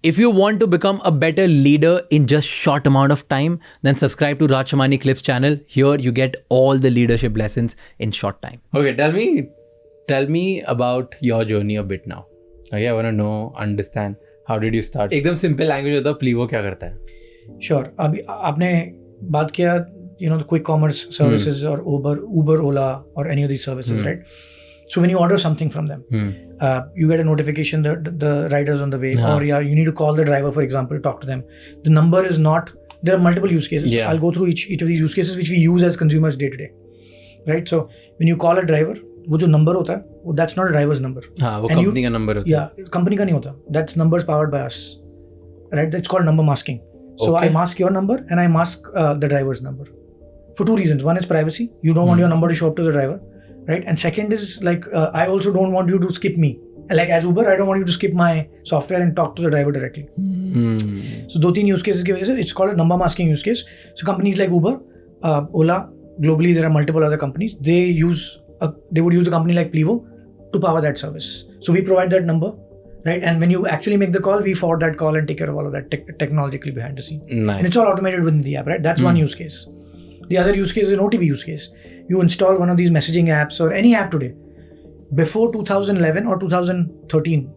If you want to become a better leader in just short amount of time, then subscribe to Raj Shamani Clips channel. Here you get all the leadership lessons in short time. Okay, tell me about your journey a bit now. Okay, I want to know, understand, how did you start? एकदम simple language होता है, Plivo क्या करता है? Sure. अभी आपने बात किया, the quick commerce services or Uber, Ola, or any of these services, right? So when you order something from them, you get a notification that the rider's on the way, or you need to call the driver, for example, talk to them. The number is not, there are multiple use cases. Yeah. I'll go through each of these use cases which we use as consumers day to day, right? So when you call a driver, वो जो number होता है, that's not a driver's number. हाँ, वो company का number होता है. Yeah, company का नहीं होता. That's numbers powered by us, right? That's called number masking. So I mask your number and I mask the driver's number for two reasons. One is privacy. You don't want your number to show up to the driver. Right, and second is like I also don't want you to skip me. Like as Uber, I don't want you to skip my software and talk to the driver directly. So दो तीन use cases की वजह से it's called a number masking use case. So companies like Uber, Ola, globally there are multiple other companies. They would use a company like Plivo to power that service. So we provide that number, right? And when you actually make the call, we forward that call and take care of all of that technologically behind the scene. Nice. And it's all automated within the app, right? That's one use case. The other use case is an OTP use case. You install one of these messaging apps or any app today. Before 2011 or 2013,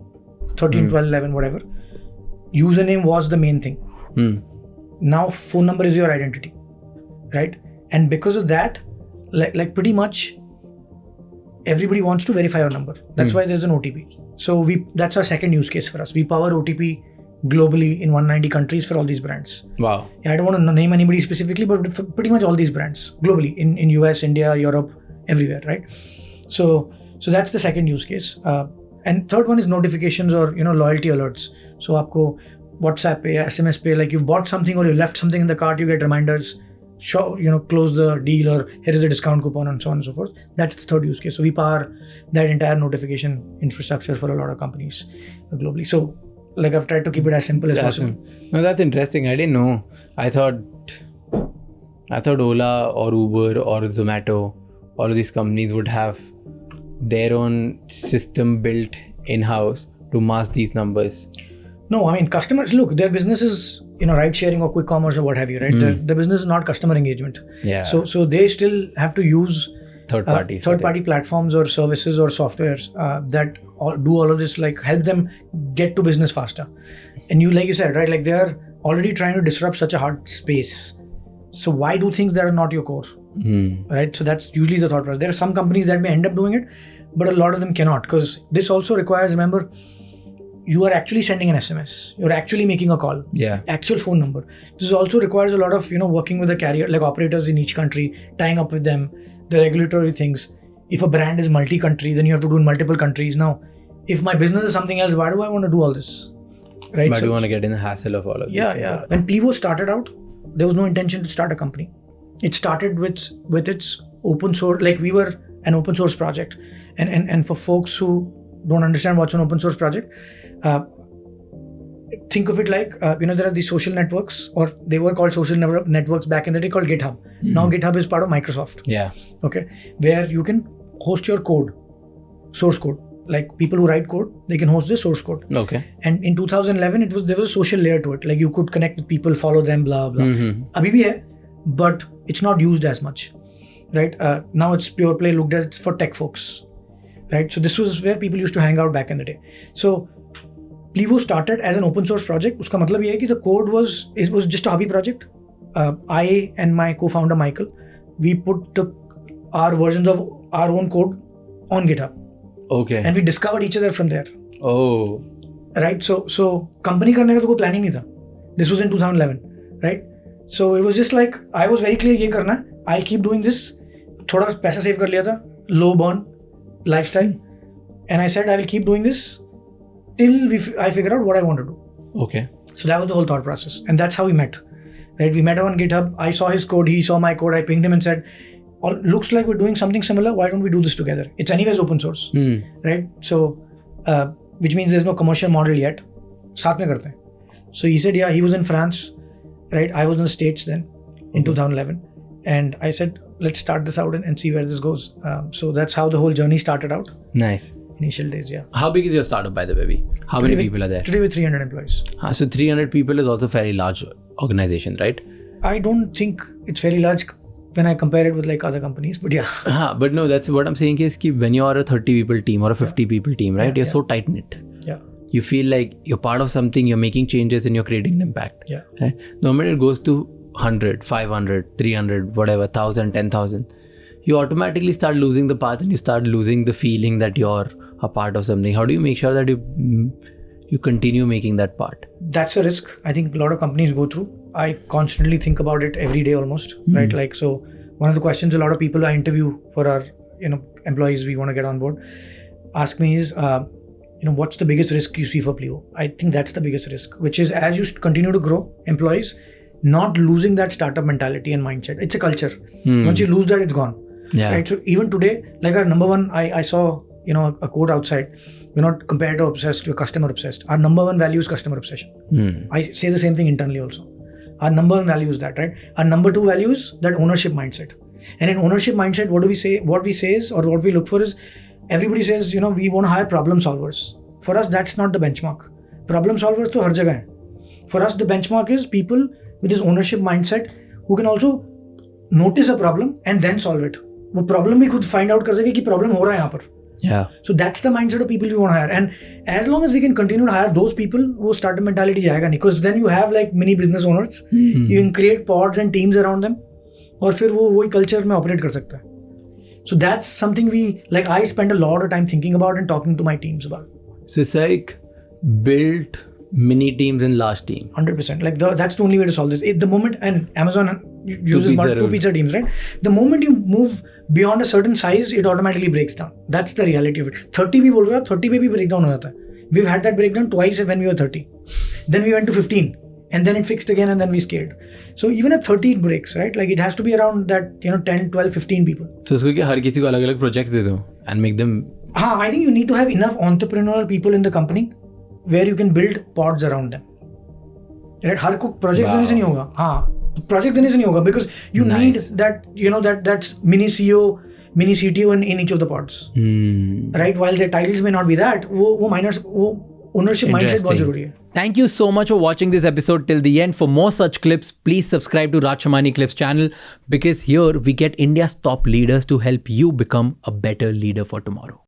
12, 11, whatever, username was the main thing. Now phone number is your identity, right? And because of that, like pretty much everybody wants to verify your number. That's why there's an OTP. So that's our second use case for us. We power OTP globally in 190 countries for all these brands. Wow. Yeah, I don't want to name anybody specifically, but for pretty much all these brands globally in US, India, Europe, everywhere, right? So that's the second use case. And third one is notifications or loyalty alerts. So आपको WhatsApp पे या SMS पे, like you've bought something or you left something in the cart, you get reminders. Close the deal, or here is a discount coupon, and so on and so forth. That's the third use case. So we power that entire notification infrastructure for a lot of companies globally. So like I've tried to keep it as simple as possible. No, that's interesting. I didn't know. I thought Ola or Uber or Zomato, all of these companies would have their own system built in-house to mask these numbers. No, I mean customers, look, their business is ride sharing or quick commerce or what have you, right? The business is not customer engagement. Yeah. So they still have to use third party platforms or services or softwares that do all of this, like help them get to business faster. And like you said, right, like they are already trying to disrupt such a hard space. So why do things that are not your core, right? So that's usually the thought process. There are some companies that may end up doing it, but a lot of them cannot, because this also requires, remember, you are actually sending an SMS. You're actually making a call. Yeah. Actual phone number. This also requires a lot of, working with the carrier, like operators in each country, tying up with them, the regulatory things. If a brand is multi-country, then you have to do in multiple countries. Now, if my business is something else, why do I want to do all this? Right? Why do you want to get in the hassle of all of this? Yeah. When Plivo started out, there was no intention to start a company. It started with its open source, like we were an open source project. And for folks who don't understand what's an open source project, think of it like, there are these social networks, or they were called social networks back in the day, called GitHub. Now GitHub is part of Microsoft. Yeah. Okay. Where you can host your code, source code. Like people who write code, they can host their source code. Okay. And in 2011, there was a social layer to it. Like you could connect with people, follow them, blah, blah. Abhi bhi hai, but it's not used as much, right? Now it's pure play looked at for tech folks, right? So this was where people used to hang out back in the day. So Plivo started as an open source project. Uska matlab ye hai ki the code was just a hobby project. I and my co-founder Michael, we put our versions of our own code on GitHub. Okay. And we discovered each other from there. Oh. Right. So company karne ka to koi plan hi nahi tha. This was in 2011, right? So it was just like, I was very clear, ye karna hai. I'll keep doing this. Thoda paisa save kar liya tha. Low burn lifestyle. And I said, I will keep doing this till I figure out what I want to do. Okay. So that was the whole thought process. And that's how we met. Right? We met on GitHub. I saw his code. He saw my code. I pinged him and said, looks like we're doing something similar. Why don't we do this together? It's anyways open source. Right? So, which means there's no commercial model yet. Saath mein karte hain. So he said, yeah, he was in France. Right? I was in the States then in 2011. And I said, let's start this out and see where this goes. So that's how the whole journey started out. Nice. Initial days, yeah. How big is your startup, by the way? How many people are there? Today with 300 employees. So 300 people is also a fairly large organization, right? I don't think it's very large when I compare it with like other companies, but yeah. But no, that's what I'm saying is ki when you are a 30 people team or a 50 people team, right? You're so tight knit. Yeah. You feel like you're part of something, you're making changes and you're creating an impact. Yeah. Right? No matter it goes to 100, 500, 300, whatever, 1,000, 10,000, you automatically start losing the path and you start losing the feeling that you're a part of something. How do you make sure that you continue making that part? That's a risk I think a lot of companies go through. I constantly think about it every day almost, right? Like, so one of the questions a lot of people I interview for our, employees we want to get on board ask me is, what's the biggest risk you see for Plivo? I think that's the biggest risk, which is as you continue to grow employees, not losing that startup mentality and mindset. It's a culture. Once you lose that, it's gone. Yeah. Right. So even today, like our number one, I saw, a quote outside. We're not competitor obsessed, we're customer obsessed. Our number one value is customer obsession. I say the same thing internally also. Our number one value is that, right? Our number two value is that ownership mindset. And in ownership mindset, what we say is, or what we look for is, everybody says, we want to hire problem solvers. For us, that's not the benchmark. Problem solvers to har jagah hai. For us, the benchmark is people with this ownership mindset who can also notice a problem and then solve it. वो problem भी खुद find out कर सके कि problem हो रहा है यहाँ पर. Yeah. So that's the mindset of people we want to hire. And as long as we can continue to hire those people, वो startup mentality जाएगा नहीं. Because then you have like mini business owners. You can create pods and teams around them. और फिर वो वही culture में operate कर सकता है. So that's something I spend a lot of time thinking about and talking to my teams about. So it's like build mini teams in large team. 100%. Like that's the only way to solve this. The moment, and Amazon uses two pizza teams, right? The moment you move beyond a certain size, it automatically breaks down. That's the reality of it. 30 भी बोल रहा है, 30 पे भी breakdown हो जाता है. We've had that breakdown twice when we were 30. Then we went to 15. And then it fixed again and then we scaled. So even at 30 it breaks, right? Like it has to be around that, 10, 12, 15 people. So उसको क्या हर किसी को अलग-अलग projects दे दो and make them... I think you need to have enough entrepreneurial people in the company where you can build pods around them. Right? हर को project देने से नहीं होगा. Project देने से नहीं होगा because you need that, that's mini CEO, mini CTO in each of the pods. Right? While their titles may not be that, वो ownership mindset बहुत जरूरी है. Thank you so much for watching this episode till the end. For more such clips, please subscribe to Raj Shamani Clips channel because here we get India's top leaders to help you become a better leader for tomorrow.